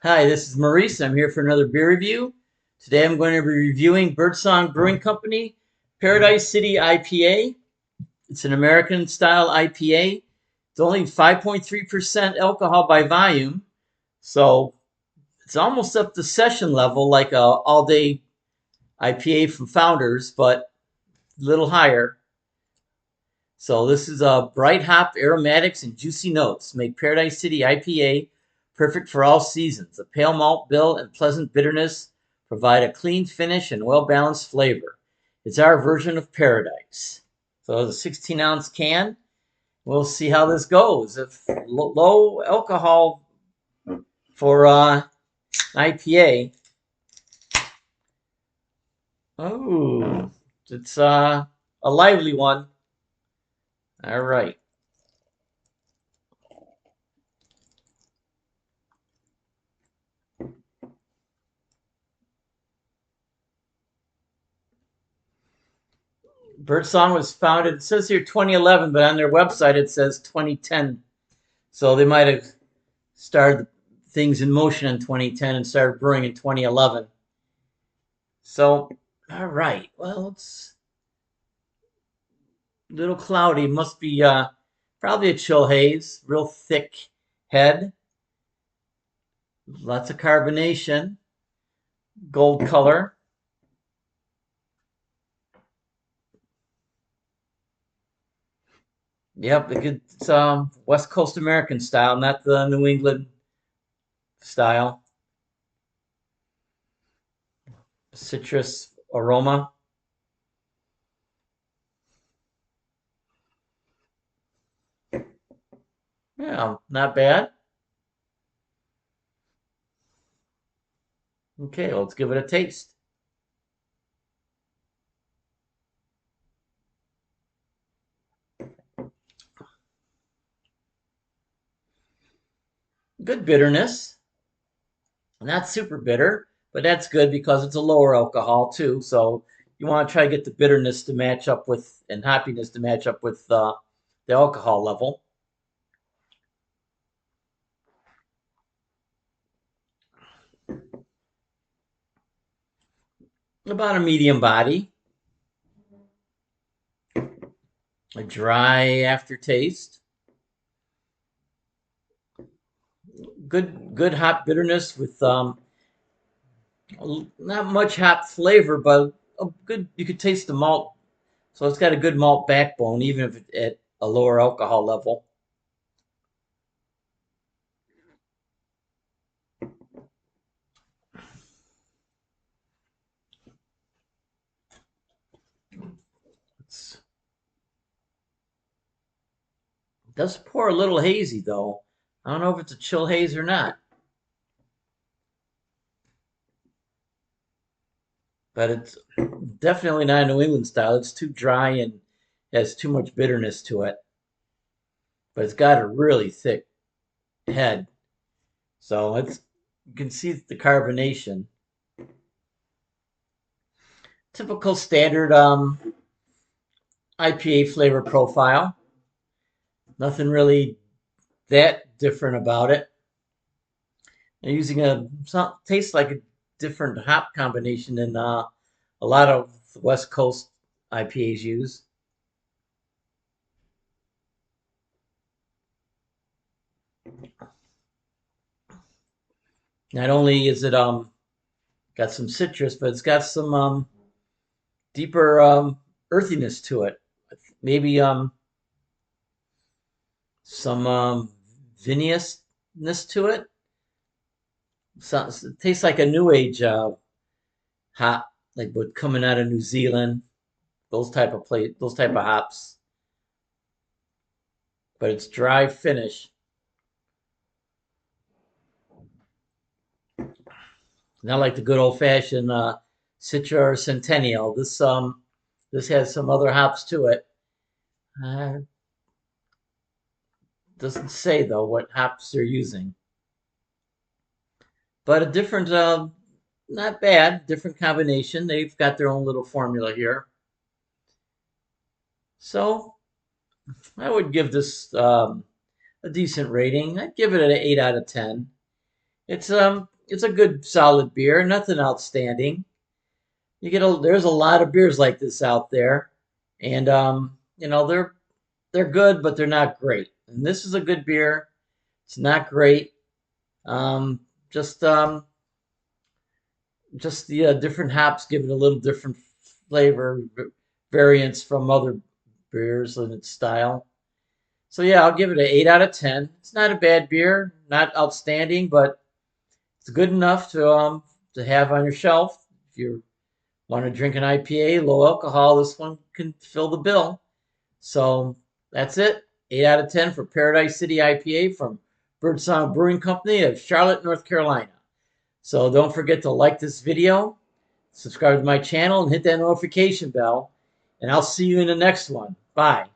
Hi, this is Maurice. I'm here for another beer review. Today I'm going to be reviewing Birdsong Brewing Company Paradise City IPA. It's an American style IPA. It's only 5.3% alcohol by volume, so it's almost up to session level like a all day IPA from Founders, but a little higher. So this is a bright hop aromatics and juicy notes make Paradise City IPA perfect for all seasons. A pale malt bill and pleasant bitterness provide a clean finish and well-balanced flavor. It's our version of paradise. So it's a 16-ounce can. We'll see how this goes. If low alcohol for IPA. Oh, it's a lively one. All right. Birdsong was founded, it says here 2011, but on their website it says 2010. So they might have started things in motion in 2010 and started brewing in 2011. So, all right. Well, it's a little cloudy. Must be probably a chill haze. Real thick head. Lots of carbonation. Gold color. Yep, it's West Coast American style, not the New England style. Citrus aroma. Yeah, not bad. Okay, let's give it a taste. Good bitterness. Not super bitter, but that's good because it's a lower alcohol too. So you want to try to get the bitterness to match up with and hoppiness to match up with the alcohol level. About a medium body, a dry aftertaste. Good hop bitterness with not much hop flavor, but a good. You could taste the malt, so it's got a good malt backbone, even if it's at a lower alcohol level. It's, it does pour a little hazy though. I don't know if it's a chill haze or not, but it's definitely not a New England style. It's too dry and has too much bitterness to it. But it's got a really thick head, so it's you can see the carbonation. Typical standard IPA flavor profile. Nothing really that different about it. They're using tastes like a different hop combination than a lot of West Coast IPAs use. Not only is it got some citrus, but it's got some deeper earthiness to it. Maybe some viniousness to it. So, it tastes like a new age hop, like what coming out of New Zealand. Those type of hops, but it's dry finish. Not like the good old fashioned Citra or Centennial. This has some other hops to it. Uh, doesn't say though what hops they're using, but a different, not bad, different combination. They've got their own little formula here. So I would give this a decent rating. I'd give it an 8 out of 10. It's it's a good solid beer, nothing outstanding. There's a lot of beers like this out there, and they're good, but they're not great. And this is a good beer. It's not great. Um, just um, just the different hops give it a little different flavor variance from other beers in its style. So yeah, I'll give it an 8 out of 10. It's not a bad beer, not outstanding, but it's good enough to have on your shelf. If you want to drink an IPA, low alcohol, this one can fill the bill. So that's it. 8 out of 10 for Paradise City IPA from Birdsong Brewing Company of Charlotte, North Carolina. So don't forget to like this video, subscribe to my channel, and hit that notification bell. And I'll see you in the next one. Bye.